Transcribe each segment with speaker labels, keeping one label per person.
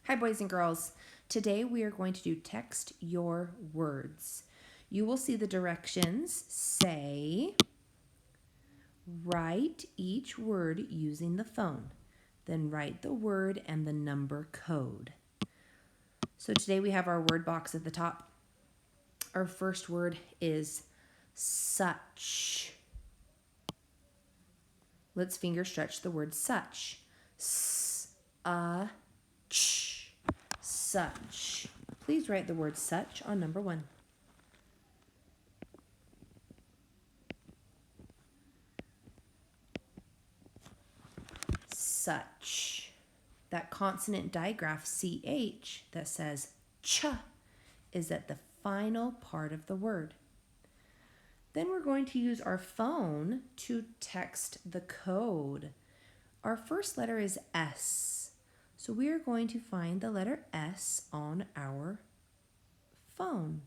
Speaker 1: Hi, boys and girls. Today we are going to do text your words. You will see the directions say, write each word using the phone. Then write the word and the number code. So today we have our word box at the top. Our first word is such. Let's finger stretch the word such. S-a-ch. Such. Please write the word such on number 1. Such. That consonant digraph ch that says ch is at the final part of the word. Then we're going to use our phone to text the code. Our first letter is S. So we are going to find the letter S on our phone.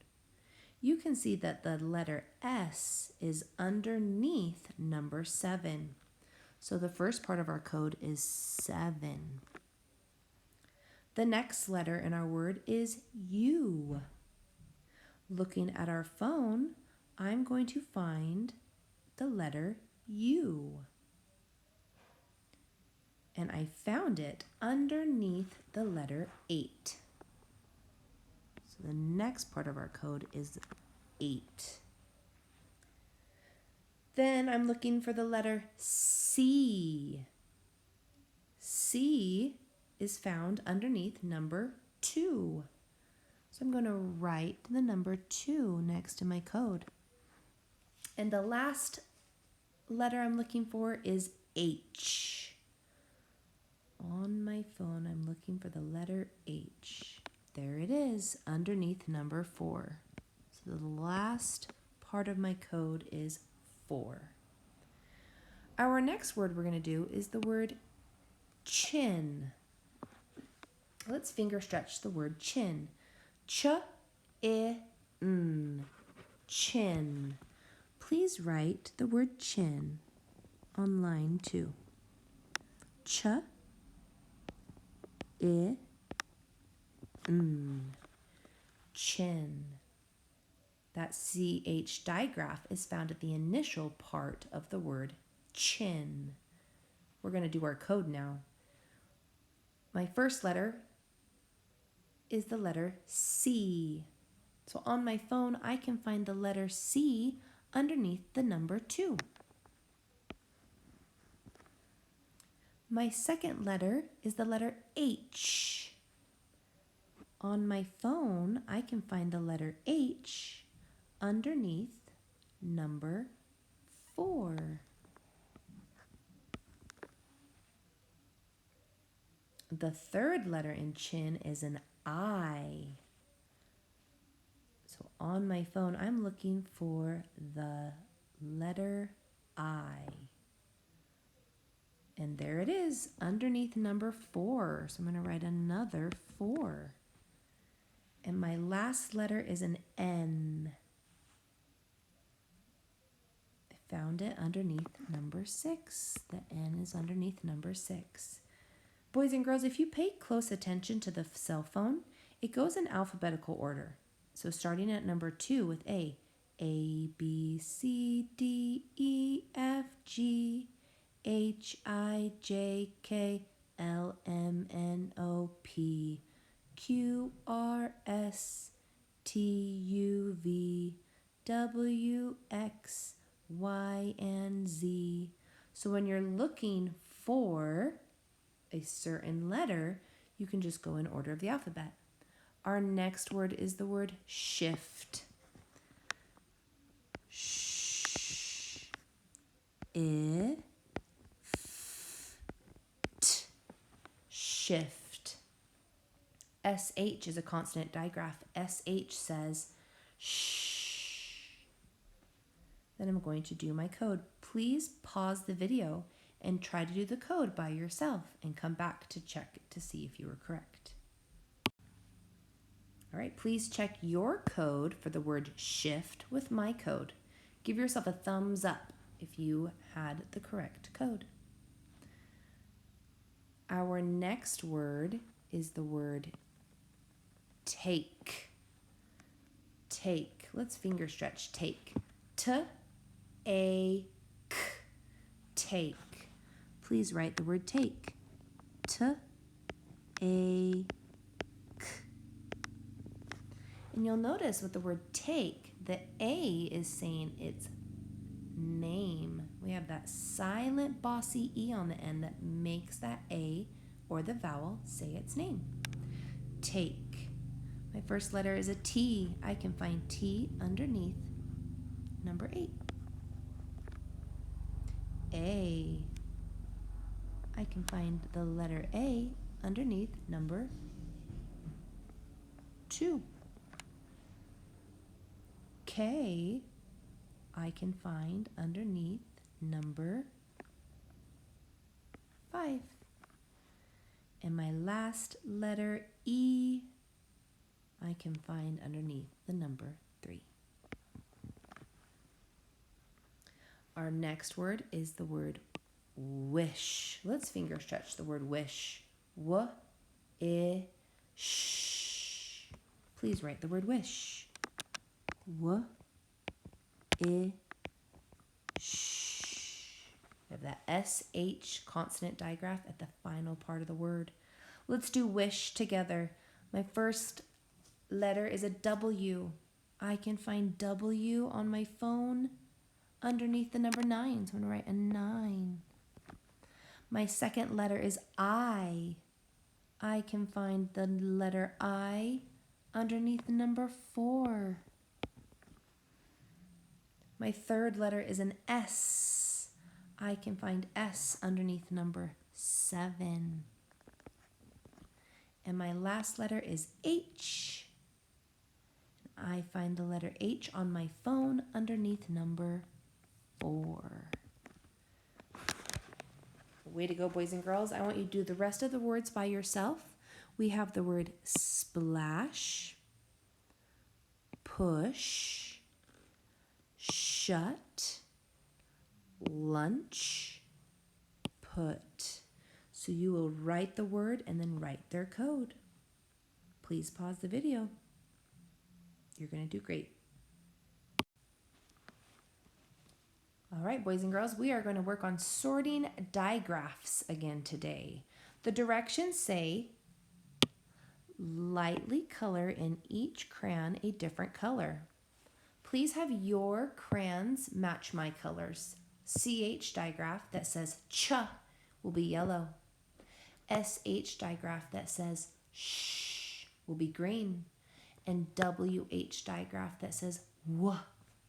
Speaker 1: You can see that the letter S is underneath number 7. So the first part of our code is 7. The next letter in our word is U. Looking at our phone, I'm going to find the letter U. And I found it underneath the letter 8. So the next part of our code is 8. Then I'm looking for the letter C. C is found underneath number 2. So I'm going to write the number 2 next to my code. And the last letter I'm looking for is H. On my phone, I'm looking for the letter H. There it is, underneath number 4. So the last part of my code is 4. Our next word we're going to do is the word chin. Let's finger stretch the word chin. Ch-i-n. Chin. Please write the word chin on line 2. Ch-i-n. Chin. That CH digraph is found at the initial part of the word chin. We're going to do our code now. My first letter is the letter C. So on my phone, I can find the letter C underneath the number 2. My second letter is the letter H. On my phone, I can find the letter H underneath number 4. The third letter in chin is an I. So on my phone, I'm looking for the letter I. And there it is, underneath number 4. So I'm going to write another 4. And my last letter is an N. I found it underneath number 6. The N is underneath number 6. Boys and girls, if you pay close attention to the cell phone, it goes in alphabetical order. So starting at number 2 with A, B, C, D, E, F, G, H, I, J, K, L, M, N, O, P, Q, R, S, T, U, V, W, X, Y, and Z. So when you're looking for a certain letter, you can just go in order of the alphabet. Our next word is the word shift. Shift. SH is a consonant digraph. SH says shh. Then I'm going to do my code. Please pause the video and try to do the code by yourself and come back to check to see if you were correct. All right, please check your code for the word shift with my code. Give yourself a thumbs up if you had the correct code. Our next word is the word take. Take. Let's finger stretch. Take. T-A-K. Take. Please write the word take. T-A-K. And you'll notice with the word take, the A is saying its name. We have that silent bossy E on the end that makes that A or the vowel say its name. Take. My first letter is a T. I can find T underneath number 8. A. I can find the letter A underneath number 2. K, I can find underneath number 5. And my last letter, E, I can find underneath the number 3. Our next word is the word wish. Let's finger stretch the word wish. W-I-sh. Please write the word wish. W-I-sh. We have that S-H consonant digraph at the final part of the word. Let's do wish together. My first letter is a W. I can find W on my phone underneath the number 9. So I'm going to write a 9. My second letter is I. I can find the letter I underneath the number 4. My third letter is an S. I can find S underneath number 7. And my last letter is H. I find the letter H on my phone underneath number 4. Way to go, boys and girls. I want you to do the rest of the words by yourself. We have the word splash, push, shut, lunch, put. So you will write the word and then write their code. Please pause the video. You're going to do great. All right, boys and girls, we are going to work on sorting digraphs again today. The directions say, lightly color in each crayon a different color. Please have your crayons match my colors. CH digraph that says ch will be yellow. SH digraph that says sh will be green. And WH digraph that says w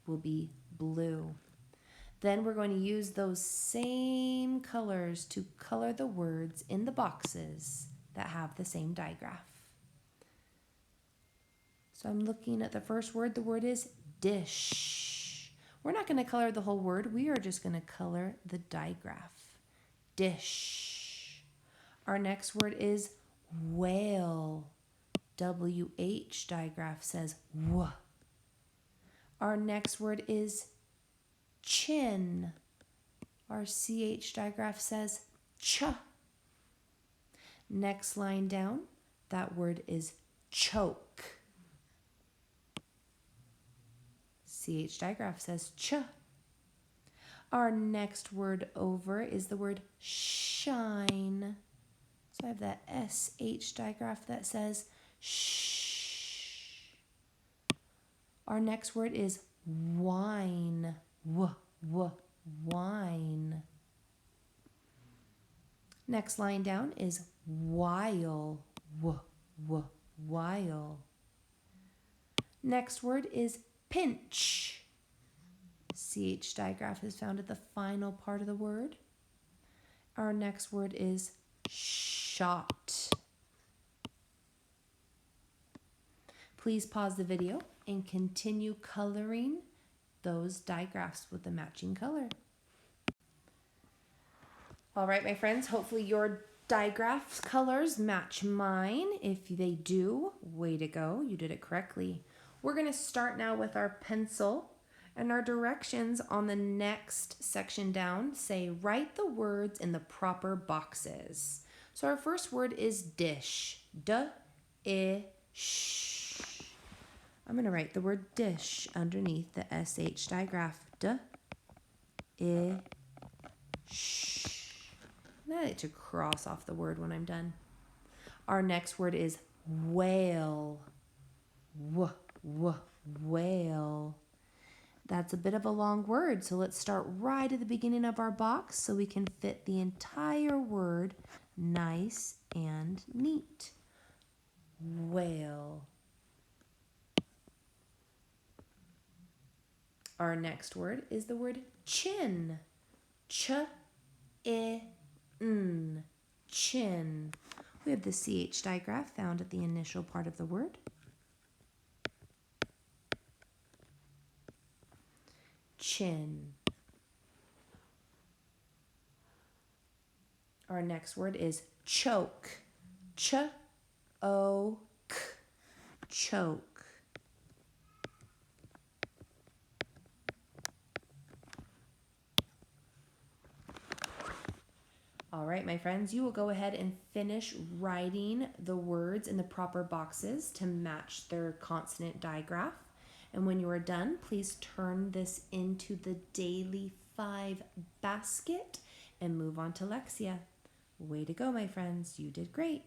Speaker 1: will be blue. Then we're going to use those same colors to color the words in the boxes that have the same digraph. So I'm looking at the first word. The word is dish. We're not going to color the whole word. We are just going to color the digraph. Dish. Our next word is whale. WH digraph says w. Our next word is chin. Our CH digraph says ch. Next line down, that word is choke. CH digraph says ch. Our next word over is the word shine. So I have that SH digraph that says shh. Our next word is wine. Wine. Next line down is while. While. Next word is pinch. CH digraph is found at the final part of the word. Our next word is shot. Please pause the video and continue coloring those digraphs with the matching color. All right, my friends, hopefully your digraph colors match mine. If they do, way to go, you did it correctly. We're going to start now with our pencil, and our directions on the next section down say write the words in the proper boxes. So our first word is dish. D-I-sh. I'm going to write the word dish underneath the sh digraph. D-I-sh. I like to cross off the word when I'm done. Our next word is whale. Whale. That's a bit of a long word, so let's start right at the beginning of our box so we can fit the entire word nice and neat. Whale. Our next word is the word chin. Ch-I-N. Chin. We have the ch digraph found at the initial part of the word. Chin. Our next word is choke. Ch-O-K. Choke. All right, my friends, you will go ahead and finish writing the words in the proper boxes to match their consonant digraph. And when you are done, please turn this into the Daily 5 basket and move on to Lexia. Way to go, my friends. You did great.